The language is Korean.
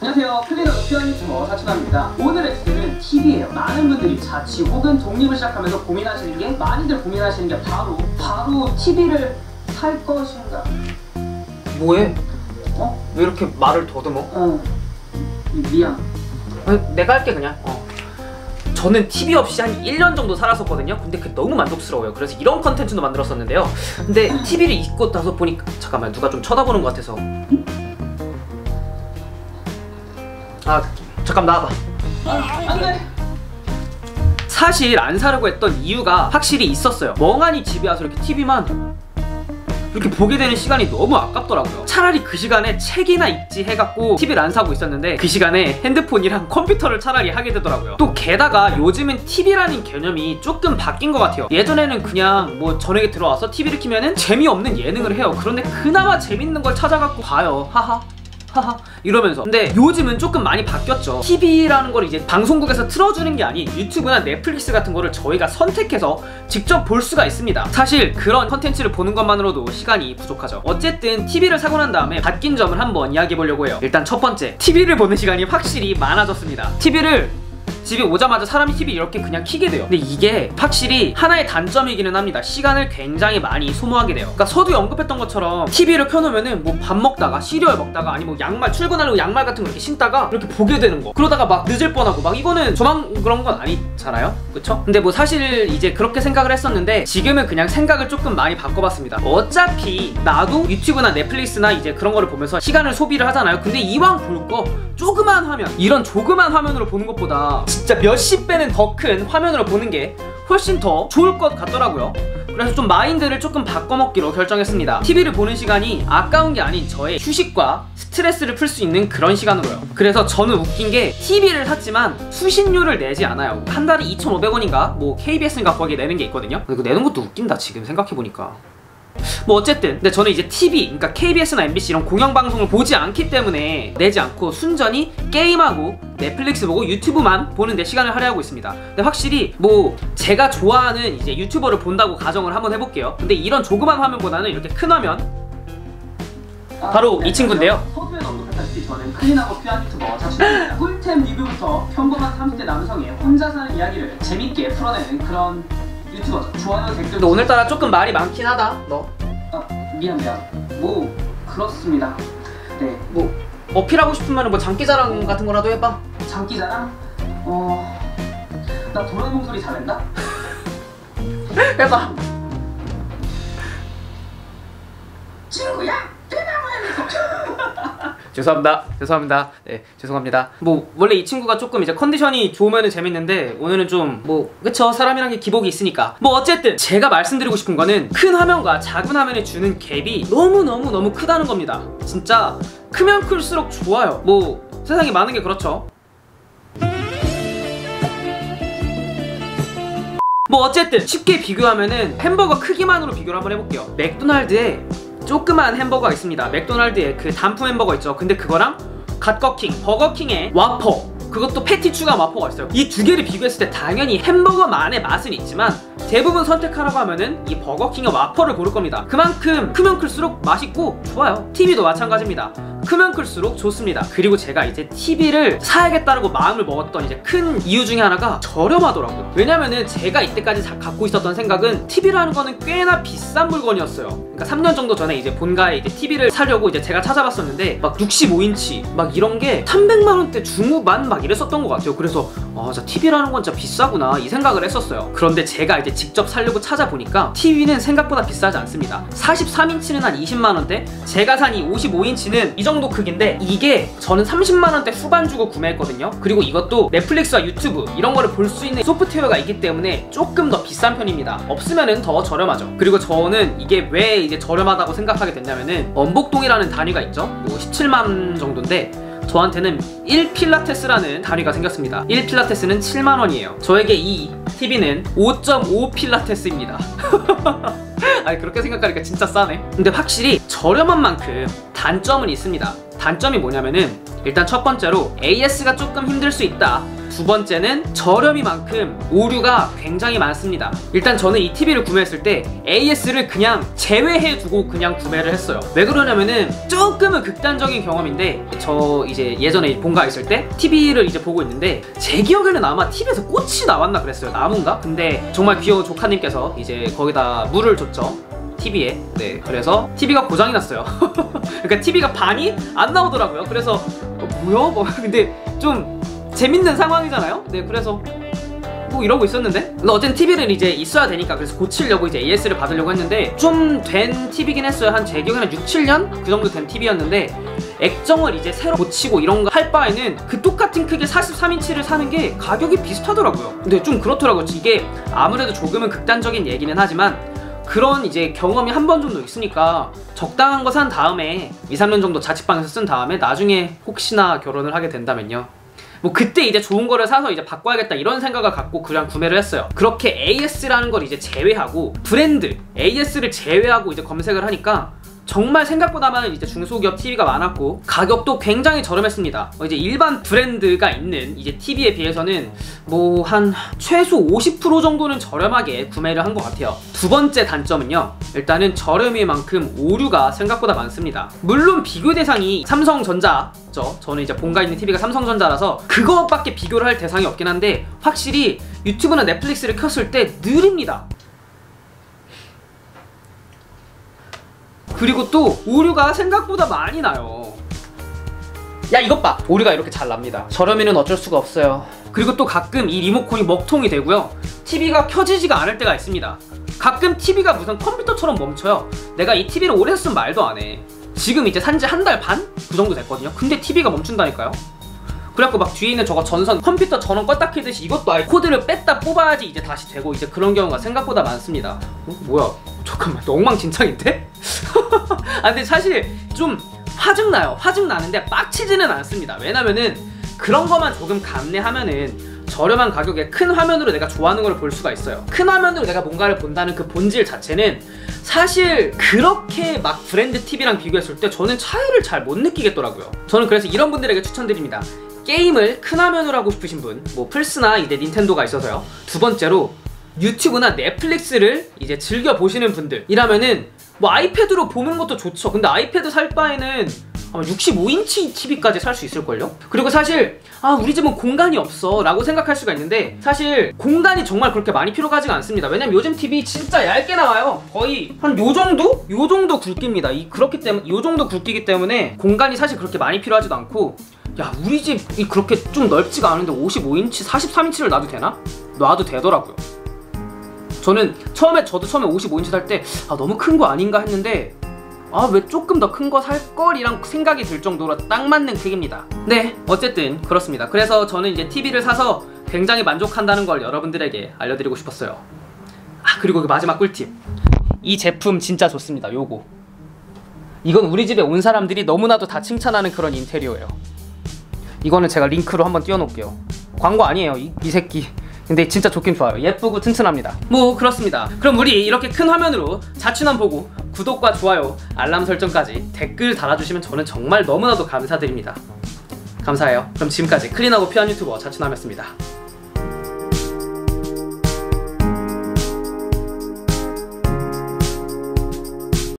안녕하세요. 클리너 표현 유튜버 사춘합니다. 오늘의 주제는 TV예요. 많은 분들이 자취 혹은 독립을 시작하면서 고민하시는 게, 많이들 고민하시는 게 바로 TV를 살 것인가. 뭐해? 왜 이렇게 말을 더듬어? 미안. 내가 할게 그냥. 저는 TV 없이 한 1년 정도 살았었거든요. 근데 그게 너무 만족스러워요. 그래서 이런 컨텐츠도 만들었었는데요. 근데 TV를 입고 나서 보니까, 잠깐만, 누가 좀 쳐다보는 것 같아서. 잠깐 나와봐. 안돼. 사실 안 사려고 했던 이유가 확실히 있었어요. 멍하니 집에 와서 이렇게 TV만 이렇게 보게 되는 시간이 너무 아깝더라고요. 차라리 그 시간에 책이나 읽지 해갖고 TV를 안 사고 있었는데, 그 시간에 핸드폰이랑 컴퓨터를 차라리 하게 되더라고요. 또 게다가 요즘은 TV라는 개념이 조금 바뀐 것 같아요. 예전에는 그냥 뭐 저녁에 들어와서 TV를 켜면은 재미없는 예능을 해요. 그런데 그나마 재밌는 걸 찾아갖고 봐요. 하하 이러면서. 근데 요즘은 조금 많이 바뀌었죠. TV라는 걸 이제 방송국에서 틀어주는 게 아닌 유튜브나 넷플릭스 같은 거를 저희가 선택해서 직접 볼 수가 있습니다. 사실 그런 컨텐츠를 보는 것만으로도 시간이 부족하죠. 어쨌든 TV를 사고 난 다음에 바뀐 점을 한번 이야기해 보려고 해요. 일단 첫 번째, TV를 보는 시간이 확실히 많아졌습니다. TV를 집에 오자마자 사람이 TV 이렇게 그냥 켜게 돼요. 근데 이게 확실히 하나의 단점이기는 합니다. 시간을 굉장히 많이 소모하게 돼요. 그러니까 서두에 언급했던 것처럼 TV를 켜놓으면은 뭐 밥 먹다가, 시리얼 먹다가, 아니 뭐 양말, 출근하려고 양말 같은 거 이렇게 신다가 이렇게 보게 되는 거. 그러다가 막 늦을 뻔하고, 막 이거는 저만 그런 건 아니잖아요, 그쵸? 근데 뭐 사실 이제 그렇게 생각을 했었는데, 지금은 그냥 생각을 조금 많이 바꿔봤습니다. 어차피 나도 유튜브나 넷플릭스나 이제 그런 거를 보면서 시간을 소비를 하잖아요. 근데 이왕 볼 거 조그만 화면, 이런 조그만 화면으로 보는 것보다 진짜 몇십 배는 더 큰 화면으로 보는 게 훨씬 더 좋을 것 같더라고요. 그래서 좀 마인드를 조금 바꿔먹기로 결정했습니다. TV를 보는 시간이 아까운 게 아닌 저의 휴식과 스트레스를 풀 수 있는 그런 시간으로요. 그래서 저는 웃긴 게, TV를 샀지만 수신료를 내지 않아요. 한 달에 2,500원인가? 뭐 KBS인가 거기에 내는 게 있거든요. 근데 그거 내는 것도 웃긴다, 지금 생각해보니까. 뭐 어쨌든, 근데 저는 이제 TV, 그러니까 KBS나 MBC 이런 공영방송을 보지 않기 때문에 내지 않고 순전히 게임하고 넷플릭스 보고 유튜브만 보는데 시간을 할애하고 있습니다. 근데 확실히 뭐 제가 좋아하는 이제 유튜버를 본다고 가정을 한번 해볼게요. 근데 이런 조그만 화면보다는 이렇게 큰 화면, 바로 이 친구인데요. 서두에 언급했다시피 저는 클린하고 퓨한 유튜버 사춘합니다. 꿀템 리뷰부터 평범한 30대 남성의 혼자 사는 이야기를 재밌게 풀어내는 그런 유튜버. 좋아요, 댓글. 근데 오늘따라 조금 말이 많긴 하다, 너. 미안. 뭐 그렇습니다. 네. 뭐 어필하고 싶으면 뭐 장기자랑 같은 거라도 해봐. 장기자랑? 나 도라에몽 소리 잘한다? 해봐. 친구야, 죄송합니다. 네, 죄송합니다. 뭐 원래 이 친구가 조금 이제 컨디션이 좋으면 재밌는데, 오늘은 좀 뭐 그쵸, 사람이란 게 기복이 있으니까. 뭐 어쨌든 제가 말씀드리고 싶은 거는, 큰 화면과 작은 화면이 주는 갭이 너무 크다는 겁니다. 진짜 크면 클수록 좋아요. 뭐 세상에 많은 게 그렇죠. 뭐 어쨌든 쉽게 비교하면은 햄버거 크기만으로 비교를 한번 해볼게요. 맥도날드에 조그만 햄버거가 있습니다. 맥도날드의 그 단품 햄버거 있죠. 근데 그거랑 갓거킹, 버거킹의 와퍼, 그것도 패티 추가 와퍼가 있어요. 이 두 개를 비교했을 때 당연히 햄버거만의 맛은 있지만, 대부분 선택하라고 하면은 이 버거킹의 와퍼를 고를 겁니다. 그만큼 크면 클수록 맛있고 좋아요. TV도 마찬가지입니다. 크면 클수록 좋습니다. 그리고 제가 이제 TV를 사야겠다고 마음을 먹었던 이제 큰 이유 중에 하나가 저렴하더라고요. 왜냐면은 제가 이때까지 갖고 있었던 생각은 TV라는 거는 꽤나 비싼 물건이었어요. 그러니까 3년 정도 전에 이제 본가에 이제 TV를 사려고 이제 제가 찾아봤었는데, 막 65인치 막 이런 게 300만원대 중후반 막 이랬었던 것 같아요. 그래서 진짜 TV라는 건 진짜 비싸구나 이 생각을 했었어요. 그런데 제가 이제 직접 사려고 찾아보니까 TV는 생각보다 비싸지 않습니다. 43인치는 한 20만원대, 제가 산 이 55인치는 이 정도 크기인데, 이게 저는 30만원대 후반 주고 구매했거든요. 그리고 이것도 넷플릭스와 유튜브 이런 거를 볼 수 있는 소프트웨어가 있기 때문에 조금 더 비싼 편입니다. 없으면은 더 저렴하죠. 그리고 저는 이게 왜 이제 저렴하다고 생각하게 됐냐면은, 원복동이라는 단위가 있죠. 뭐 17만 정도인데, 저한테는 1필라테스라는 단위가 생겼습니다. 1필라테스는 7만원이에요. 저에게 이 TV는 5.5 필라테스입니다. 아니, 그렇게 생각하니까 진짜 싸네. 근데 확실히 저렴한 만큼 단점은 있습니다. 단점이 뭐냐면은, 일단 첫 번째로 AS가 조금 힘들 수 있다. 두 번째는 저렴이만큼 오류가 굉장히 많습니다. 일단 저는 이 TV를 구매했을 때 AS를 그냥 제외해두고 그냥 구매를 했어요. 왜 그러냐면은 조금은 극단적인 경험인데, 저 이제 예전에 본가 있을 때 TV를 이제 보고 있는데 제 기억에는 아마 TV에서 꽃이 나왔나 그랬어요. 나무인가? 근데 정말 귀여운 조카님께서 이제 거기다 물을 줬죠, TV에. 네, 그래서 TV가 고장이 났어요. 그러니까 TV가 반이 안 나오더라고요. 그래서 뭐야? 뭐 근데 좀 재밌는 상황이잖아요. 네, 그래서 뭐 이러고 있었는데, 근데 어쨌든 TV는 이제 있어야 되니까 그래서 고치려고 이제 AS를 받으려고 했는데, 좀 된 TV긴 했어요. 한 제 기억에는 6, 7년? 그 정도 된 TV였는데 액정을 이제 새로 고치고 이런 거 할 바에는 그 똑같은 크기 43인치를 사는 게 가격이 비슷하더라고요. 근데 좀 그렇더라고요. 이게 아무래도 조금은 극단적인 얘기는 하지만 그런 이제 경험이 한 번 정도 있으니까 적당한 거 산 다음에 2, 3년 정도 자취방에서 쓴 다음에 나중에 혹시나 결혼을 하게 된다면요, 뭐 그때 이제 좋은 거를 사서 이제 바꿔야겠다 이런 생각을 갖고 그냥 구매를 했어요. 그렇게 AS라는 걸 이제 제외하고, 브랜드 AS를 제외하고 이제 검색을 하니까 정말 생각보다 많은 이제 중소기업 TV가 많았고 가격도 굉장히 저렴했습니다. 이제 일반 브랜드가 있는 이제 TV에 비해서는 뭐 한 최소 50% 정도는 저렴하게 구매를 한 것 같아요. 두 번째 단점은요, 일단은 저렴인 만큼 오류가 생각보다 많습니다. 물론 비교 대상이 삼성전자죠. 저는 이제 본가 있는 TV가 삼성전자라서 그것밖에 비교를 할 대상이 없긴 한데, 확실히 유튜브나 넷플릭스를 켰을 때 느립니다. 그리고 또 오류가 생각보다 많이 나요. 야, 이것 봐! 오류가 이렇게 잘 납니다. 저렴이는 어쩔 수가 없어요. 그리고 또 가끔 이 리모컨이 먹통이 되고요, TV가 켜지지가 않을 때가 있습니다. 가끔 TV가 무슨 컴퓨터처럼 멈춰요. 내가 이 TV를 오래 썼으면 말도 안 해. 지금 이제 산지 한 달 반? 그 정도 됐거든요. 근데 TV가 멈춘다니까요. 그래갖고 막 뒤에 있는 저거 전선, 컴퓨터 전원 껐다 켜듯이 이것도 아예 코드를 뺐다 뽑아야지 이제 다시 되고, 이제 그런 경우가 생각보다 많습니다. 뭐야, 잠깐만, 너 엉망진창인데? 아, 근데 사실 좀 화증나요. 화증나는데 빡치지는 않습니다. 왜냐면은 그런 거만 조금 감내하면은 저렴한 가격에 큰 화면으로 내가 좋아하는 걸 볼 수가 있어요. 큰 화면으로 내가 뭔가를 본다는 그 본질 자체는 사실 그렇게 막 브랜드 TV랑 비교했을 때 저는 차이를 잘 못 느끼겠더라고요. 저는 그래서 이런 분들에게 추천드립니다. 게임을 큰 화면으로 하고 싶으신 분, 뭐 플스나 이제 닌텐도가 있어서요. 두 번째로 유튜브나 넷플릭스를 이제 즐겨 보시는 분들이라면은 뭐 아이패드로 보는 것도 좋죠. 근데 아이패드 살 바에는 아마 65인치 TV까지 살 수 있을걸요? 그리고 사실 우리 집은 공간이 없어 라고 생각할 수가 있는데, 사실 공간이 정말 그렇게 많이 필요가 하지가 않습니다. 왜냐면 요즘 TV 진짜 얇게 나와요. 거의 한 요정도? 요정도 굵기입니다. 그렇기 때문에 요정도 굵기이기 때문에 공간이 사실 그렇게 많이 필요하지도 않고, 야, 우리 집이 그렇게 좀 넓지가 않은데 55인치, 43인치를 놔도 되나? 놔도 되더라고요. 저도 처음에 55인치 살 때 너무 큰 거 아닌가 했는데, 왜 조금 더 큰 거 살 걸이랑 생각이 들 정도로 딱 맞는 크기입니다. 네, 어쨌든 그렇습니다. 그래서 저는 이제 TV를 사서 굉장히 만족한다는 걸 여러분들에게 알려드리고 싶었어요. 그리고 그 마지막 꿀팁, 이 제품 진짜 좋습니다. 요거, 이건 우리 집에 온 사람들이 너무나도 다 칭찬하는 그런 인테리어예요. 이거는 제가 링크로 한번 띄워놓을게요. 광고 아니에요, 이 새끼. 근데 진짜 좋긴 좋아요. 예쁘고 튼튼합니다. 뭐 그렇습니다. 그럼 우리 이렇게 큰 화면으로 자취남 보고 구독과 좋아요, 알람 설정까지 댓글 달아주시면 저는 정말 너무나도 감사드립니다. 감사해요. 그럼 지금까지 클린하고 피한 유튜버 자취남이었습니다.